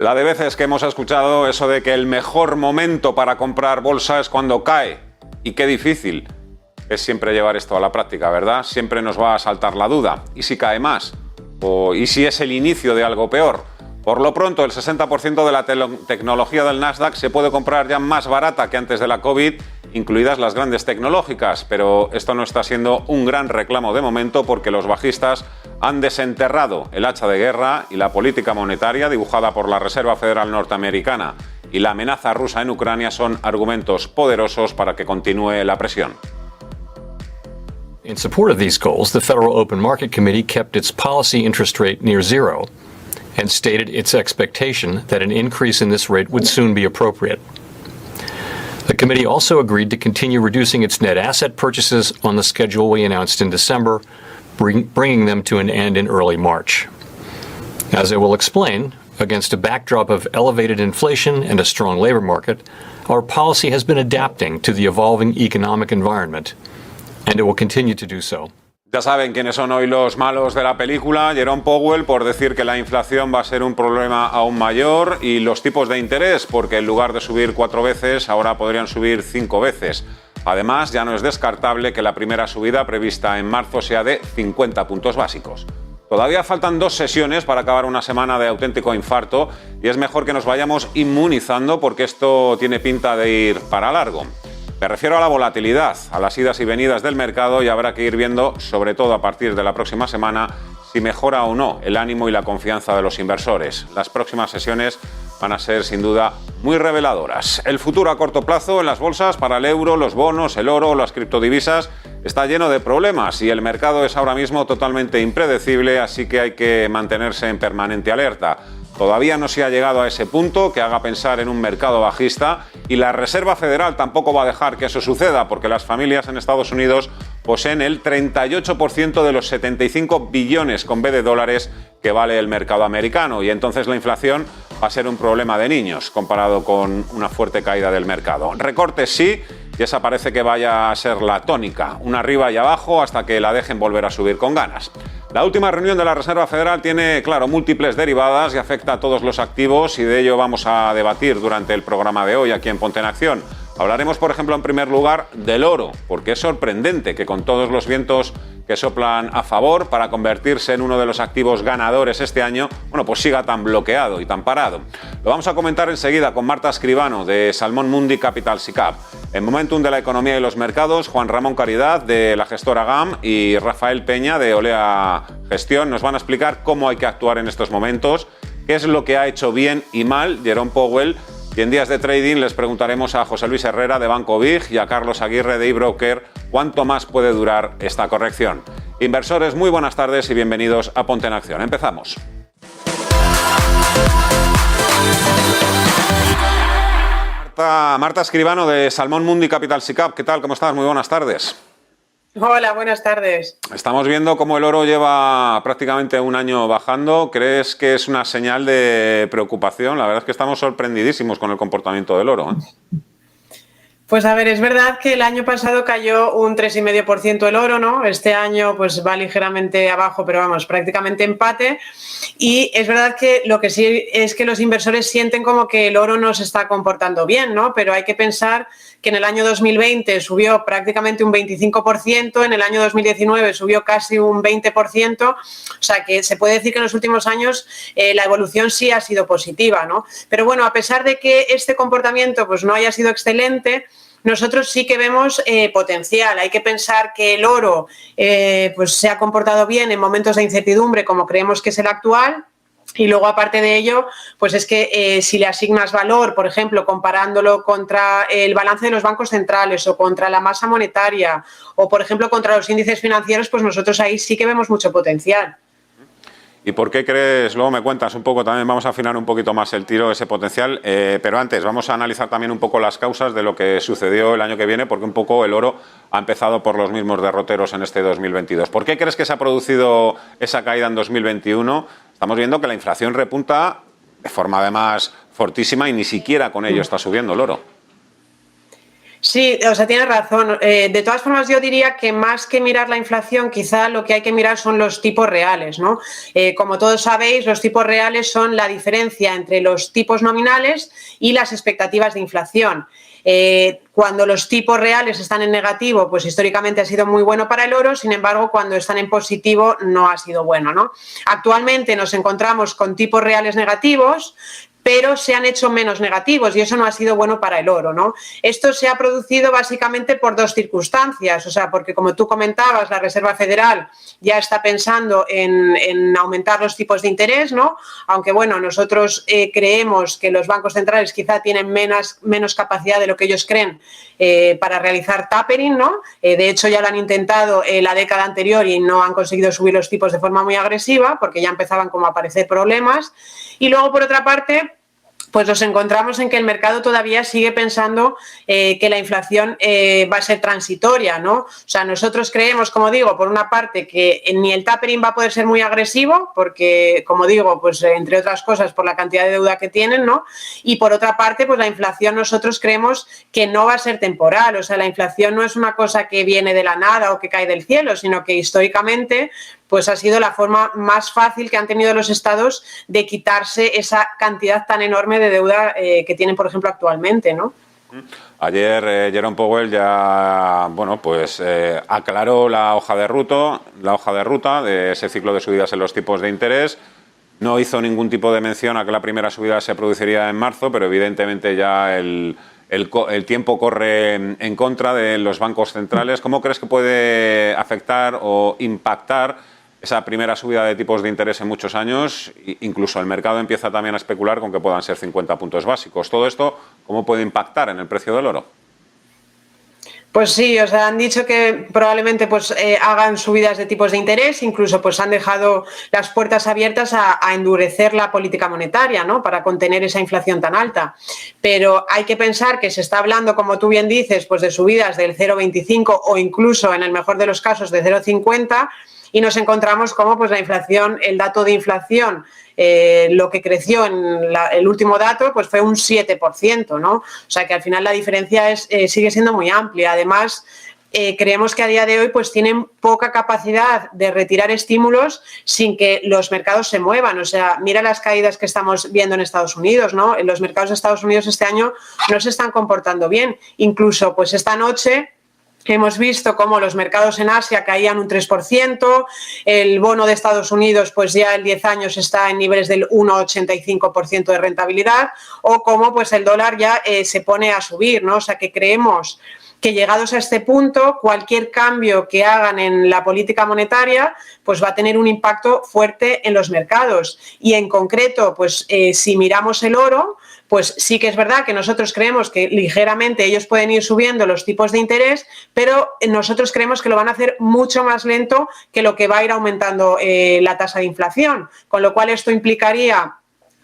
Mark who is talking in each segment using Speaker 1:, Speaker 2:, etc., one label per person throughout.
Speaker 1: La de veces que hemos escuchado eso de que el mejor momento para comprar bolsa es cuando cae. Y qué difícil es siempre llevar esto a la práctica, ¿verdad? Siempre nos va a saltar la duda. ¿Y si cae más? ¿Y si es el inicio de algo peor? Por lo pronto, el 60% de la tecnología del Nasdaq se puede comprar ya más barata que antes de la COVID, incluidas las grandes tecnológicas, pero esto no está siendo un gran reclamo de momento porque los bajistas han desenterrado el hacha de guerra y la política monetaria dibujada por la Reserva Federal norteamericana y la amenaza rusa en Ucrania son argumentos poderosos para que continúe la presión.
Speaker 2: In support of these goals, the Federal Open Market Committee kept its policy interest rate near zero and stated its expectation that an increase in this rate would soon be appropriate. The committee also agreed to continue reducing its net asset purchases on the schedule we announced in December, bringing them to an end in early March. As I will explain, against a backdrop of elevated inflation and a strong labor market, our policy has been adapting to the evolving economic environment, and it will continue to do so.
Speaker 1: Ya saben quiénes son hoy los malos de la película. Jerome Powell por decir que la inflación va a ser un problema aún mayor y los tipos de interés porque en lugar de subir 4 veces ahora podrían subir 5 veces. Además, ya no es descartable que la primera subida prevista en marzo sea de 50 puntos básicos. Todavía faltan 2 sesiones para acabar una semana de auténtico infarto y es mejor que nos vayamos inmunizando porque esto tiene pinta de ir para largo. Me refiero a la volatilidad, a las idas y venidas del mercado y habrá que ir viendo, sobre todo a partir de la próxima semana, si mejora o no el ánimo y la confianza de los inversores. Las próximas sesiones van a ser sin duda muy reveladoras. El futuro a corto plazo en las bolsas para el euro, los bonos, el oro, las criptodivisas está lleno de problemas y el mercado es ahora mismo totalmente impredecible, así que hay que mantenerse en permanente alerta. Todavía no se ha llegado a ese punto que haga pensar en un mercado bajista y la Reserva Federal tampoco va a dejar que eso suceda porque las familias en Estados Unidos poseen el 38% de los 75 billones con B de dólares que vale el mercado americano y entonces la inflación va a ser un problema de niños comparado con una fuerte caída del mercado. Recortes sí, y esa parece que vaya a ser la tónica, una arriba y abajo hasta que la dejen volver a subir con ganas. La última reunión de la Reserva Federal tiene, claro, múltiples derivadas y afecta a todos los activos y de ello vamos a debatir durante el programa de hoy aquí en Ponte en Acción. Hablaremos, por ejemplo, en primer lugar del oro, porque es sorprendente que con todos los vientos que soplan a favor para convertirse en uno de los activos ganadores este año, bueno, pues siga tan bloqueado y tan parado. Lo vamos a comentar enseguida con Marta Escribano de Salmón Mundi Capital SICAV. En Momentum de la Economía y los Mercados, Juan Ramón Caridad de la gestora GAM y Rafael Peña de Olea Gestión nos van a explicar cómo hay que actuar en estos momentos, qué es lo que ha hecho bien y mal Jerome Powell. Y en días de trading les preguntaremos a José Luis Herrera de Banco Big y a Carlos Aguirre de eBroker cuánto más puede durar esta corrección. Inversores, muy buenas tardes y bienvenidos a Ponte en Acción. Empezamos. Marta Escribano de Salmón Mundi Capital SICAV. ¿Qué tal? ¿Cómo estás? Muy buenas tardes.
Speaker 3: Hola, buenas tardes.
Speaker 1: Estamos viendo cómo el oro lleva prácticamente un año bajando. ¿Crees que es una señal de preocupación? La verdad es que estamos sorprendidísimos con el comportamiento del oro, ¿eh?
Speaker 3: Pues a ver, es verdad que el año pasado cayó un 3,5% el oro, ¿no? Este año pues va ligeramente abajo, pero vamos, prácticamente empate. Y es verdad que lo que sí es que los inversores sienten como que el oro no se está comportando bien, ¿no? Pero hay que pensar que en el año 2020 subió prácticamente un 25%, en el año 2019 subió casi un 20%, o sea que se puede decir que en los últimos años la evolución sí ha sido positiva, ¿no? Pero bueno, a pesar de que este comportamiento pues no haya sido excelente, nosotros sí que vemos potencial. Hay que pensar que el oro pues se ha comportado bien en momentos de incertidumbre como creemos que es el actual. Y luego, aparte de ello, pues es que si le asignas valor, por ejemplo, comparándolo contra el balance de los bancos centrales o contra la masa monetaria o, por ejemplo, contra los índices financieros, pues nosotros ahí sí que vemos mucho potencial.
Speaker 1: ¿Y por qué crees? Luego me cuentas un poco, también vamos a afinar un poquito más el tiro, ese potencial, pero antes vamos a analizar también un poco las causas de lo que sucedió el año que viene, porque un poco el oro ha empezado por los mismos derroteros en este 2022. ¿Por qué crees que se ha producido esa caída en 2021? Estamos viendo que la inflación repunta de forma además fortísima y ni siquiera con ello está subiendo el oro.
Speaker 3: Sí, o sea, tienes razón. De todas formas, yo diría que más que mirar la inflación, quizá lo que hay que mirar son los tipos reales, ¿no? Como todos sabéis, los tipos reales son la diferencia entre los tipos nominales y las expectativas de inflación. Cuando los tipos reales están en negativo, pues históricamente ha sido muy bueno para el oro, sin embargo, cuando están en positivo no ha sido bueno, ¿no? Actualmente nos encontramos con tipos reales negativos, pero se han hecho menos negativos y eso no ha sido bueno para el oro, ¿no? Esto se ha producido básicamente por dos circunstancias, o sea, porque como tú comentabas, la Reserva Federal ya está pensando en aumentar los tipos de interés, ¿no? Aunque, bueno, nosotros creemos que los bancos centrales quizá tienen menos capacidad de lo que ellos creen para realizar tapering, ¿no? De hecho, ya lo han intentado la década anterior y no han conseguido subir los tipos de forma muy agresiva porque ya empezaban como a aparecer problemas. Y luego, por otra parte, pues nos encontramos en que el mercado todavía sigue pensando que la inflación va a ser transitoria, ¿no? O sea, nosotros creemos, como digo, por una parte que ni el tapering va a poder ser muy agresivo, porque, como digo, pues entre otras cosas por la cantidad de deuda que tienen, ¿no? Y por otra parte, pues la inflación nosotros creemos que no va a ser temporal, o sea, la inflación no es una cosa que viene de la nada o que cae del cielo, sino que históricamente pues ha sido la forma más fácil que han tenido los estados de quitarse esa cantidad tan enorme de deuda que tienen, por ejemplo, actualmente, ¿no?
Speaker 1: Ayer Jerome Powell ya, bueno, pues aclaró la hoja de ruta de ese ciclo de subidas en los tipos de interés. No hizo ningún tipo de mención a que la primera subida se produciría en marzo, pero evidentemente ya el tiempo corre en contra de los bancos centrales. ¿Cómo crees que puede afectar o impactar esa primera subida de tipos de interés en muchos años? Incluso el mercado empieza también a especular con que puedan ser 50 puntos básicos. ¿Todo esto cómo puede impactar en el precio del oro?
Speaker 3: Pues sí, o sea, han dicho que probablemente pues hagan subidas de tipos de interés, incluso pues han dejado las puertas abiertas a endurecer la política monetaria, ¿no? Para contener esa inflación tan alta. Pero hay que pensar que se está hablando, como tú bien dices, pues de subidas del 0,25 o incluso en el mejor de los casos de 0,50 y nos encontramos como pues la inflación, el dato de inflación, lo que creció en el último dato pues fue un 7%, ¿no? O sea que al final la diferencia sigue siendo muy amplia. Además, creemos que a día de hoy pues tienen poca capacidad de retirar estímulos sin que los mercados se muevan. O sea, mira las caídas que estamos viendo en Estados Unidos, ¿no? Los mercados de Estados Unidos este año no se están comportando bien. Incluso pues esta noche hemos visto cómo los mercados en Asia caían un 3%, el bono de Estados Unidos pues ya el 10 años está en niveles del 1,85% de rentabilidad, o cómo pues el dólar ya se pone a subir, ¿no? O sea que creemos que llegados a este punto, cualquier cambio que hagan en la política monetaria pues va a tener un impacto fuerte en los mercados. Y en concreto, pues si miramos el oro, pues sí que es verdad que nosotros creemos que ligeramente ellos pueden ir subiendo los tipos de interés, pero nosotros creemos que lo van a hacer mucho más lento que lo que va a ir aumentando la tasa de inflación, con lo cual esto implicaría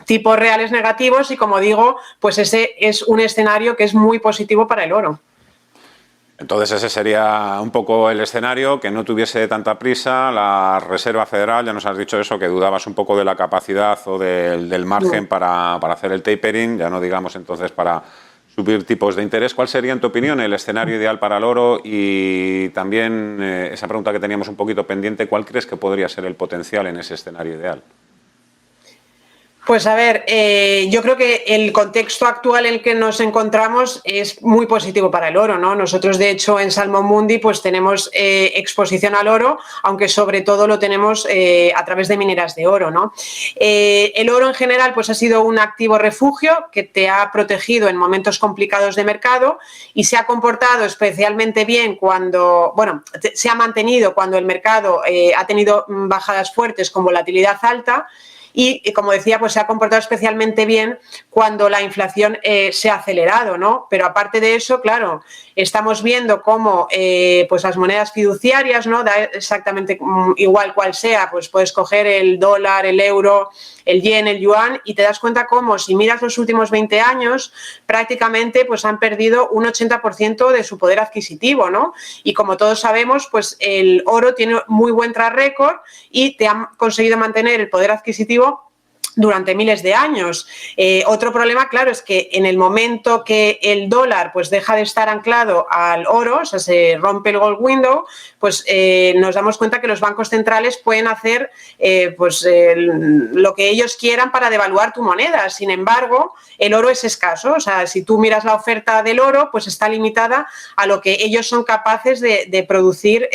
Speaker 3: tipos reales negativos y, como digo, pues ese es un escenario que es muy positivo para el oro.
Speaker 1: Entonces ese sería un poco el escenario, que no tuviese tanta prisa la Reserva Federal. Ya nos has dicho eso, que dudabas un poco de la capacidad o del margen para hacer el tapering, ya no digamos entonces para subir tipos de interés. ¿Cuál sería, en tu opinión, el escenario ideal para el oro? Y también esa pregunta que teníamos un poquito pendiente, ¿cuál crees que podría ser el potencial en ese escenario ideal?
Speaker 3: Pues a ver, yo creo que el contexto actual en el que nos encontramos es muy positivo para el oro, ¿no? Nosotros, de hecho, en Salmon Mundi pues tenemos exposición al oro, aunque sobre todo lo tenemos a través de mineras de oro, ¿no? El oro en general pues ha sido un activo refugio que te ha protegido en momentos complicados de mercado y se ha comportado especialmente bien cuando, bueno, se ha mantenido cuando el mercado ha tenido bajadas fuertes con volatilidad alta. Y, como decía, pues se ha comportado especialmente bien cuando la inflación se ha acelerado, ¿no? Pero aparte de eso, claro, estamos viendo cómo pues las monedas fiduciarias, ¿no? Da exactamente igual cual sea, pues puedes coger el dólar, el euro, el yen, el yuan, y te das cuenta cómo, si miras los últimos 20 años, prácticamente pues han perdido un 80% de su poder adquisitivo, ¿no? Y como todos sabemos, pues el oro tiene muy buen track record y te han conseguido mantener el poder adquisitivo durante miles de años. Otro problema, claro, es que en el momento que el dólar pues deja de estar anclado al oro, o sea, se rompe el gold window, pues nos damos cuenta que los bancos centrales pueden hacer lo que ellos quieran para devaluar tu moneda. Sin embargo, el oro es escaso. O sea, si tú miras la oferta del oro, pues está limitada a lo que ellos son capaces de producir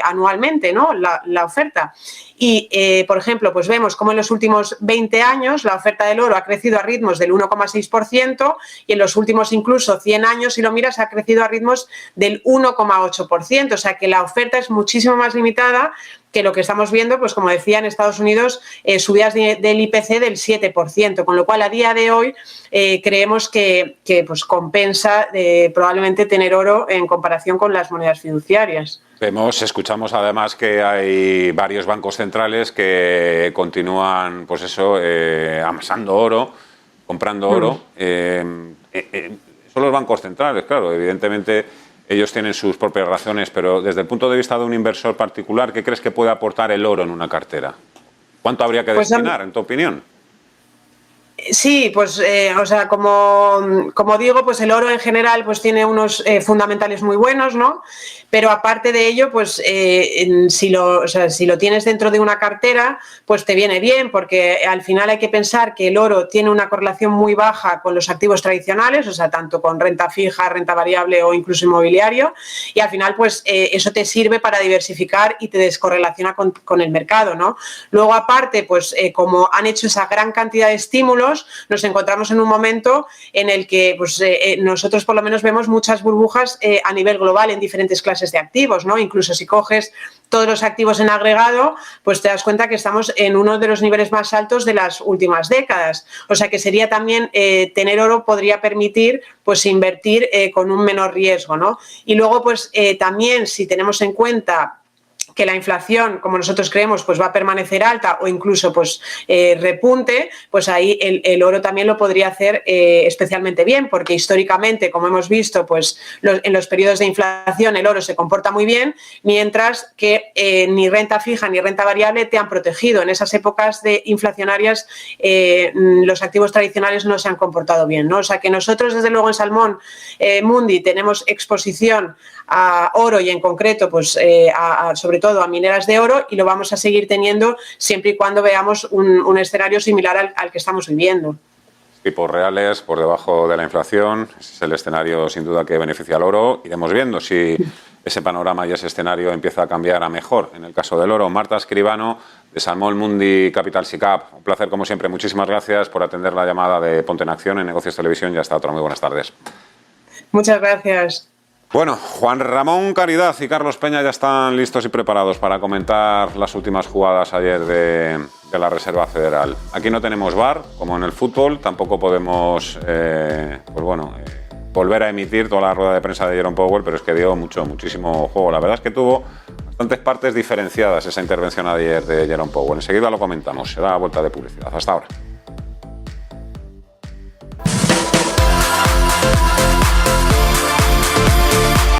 Speaker 3: anualmente, ¿no? La oferta. Y, por ejemplo, pues vemos cómo en los últimos 20 años la oferta del oro ha crecido a ritmos del 1,6% y en los últimos incluso 100 años, si lo miras, ha crecido a ritmos del 1,8%. O sea que la oferta es muchísimo más limitada que lo que estamos viendo, pues como decía, en Estados Unidos, subidas del IPC del 7%, con lo cual a día de hoy creemos que pues compensa probablemente tener oro en comparación con las monedas fiduciarias.
Speaker 1: Escuchamos además que hay varios bancos centrales que continúan, pues eso, amasando oro, comprando oro. Son los bancos centrales, claro, evidentemente ellos tienen sus propias razones, pero desde el punto de vista de un inversor particular, ¿qué crees que puede aportar el oro en una cartera? ¿Cuánto habría que destinar, en tu opinión?
Speaker 3: Sí, pues, o sea, como digo, pues el oro en general pues tiene unos fundamentales muy buenos, ¿no? Pero aparte de ello, pues si lo tienes dentro de una cartera, pues te viene bien, porque al final hay que pensar que el oro tiene una correlación muy baja con los activos tradicionales, o sea, tanto con renta fija, renta variable o incluso inmobiliario, y al final, pues eso te sirve para diversificar y te descorrelaciona con el mercado, ¿no? Luego, aparte, pues como han hecho esa gran cantidad de estímulos, nos encontramos en un momento en el que pues, nosotros por lo menos vemos muchas burbujas a nivel global en diferentes clases de activos, ¿no? Incluso si coges todos los activos en agregado, pues te das cuenta que estamos en uno de los niveles más altos de las últimas décadas. O sea que sería también tener oro podría permitir pues invertir con un menor riesgo, ¿no? Y luego pues también si tenemos en cuenta que la inflación, como nosotros creemos, pues va a permanecer alta o incluso pues repunte, pues ahí el oro también lo podría hacer especialmente bien, porque históricamente, como hemos visto, pues en los periodos de inflación el oro se comporta muy bien, mientras que ni renta fija ni renta variable te han protegido. En esas épocas inflacionarias los activos tradicionales no se han comportado bien, ¿no? O sea que nosotros, desde luego, en Salmón Mundi tenemos exposición a oro y en concreto, pues sobre todo a mineras de oro, y lo vamos a seguir teniendo siempre y cuando veamos un escenario similar al que estamos viviendo.
Speaker 1: Tipos reales por debajo de la inflación, ese es el escenario sin duda que beneficia al oro. Iremos viendo si ese panorama y ese escenario empieza a cambiar a mejor. En el caso del oro, Marta Escribano, de Salmón Mundi Capital SICAP. Un placer como siempre. Muchísimas gracias por atender la llamada de Ponte en Acción en Negocios Televisión y hasta otra. Muy buenas tardes.
Speaker 3: Muchas gracias.
Speaker 1: Bueno, Juan Ramón Caridad y Carlos Peña ya están listos y preparados para comentar las últimas jugadas ayer de la Reserva Federal. Aquí no tenemos VAR, como en el fútbol, tampoco podemos volver a emitir toda la rueda de prensa de Jerome Powell, pero es que dio muchísimo juego. La verdad es que tuvo bastantes partes diferenciadas esa intervención ayer de Jerome Powell. Enseguida lo comentamos, será vuelta de publicidad. Hasta ahora.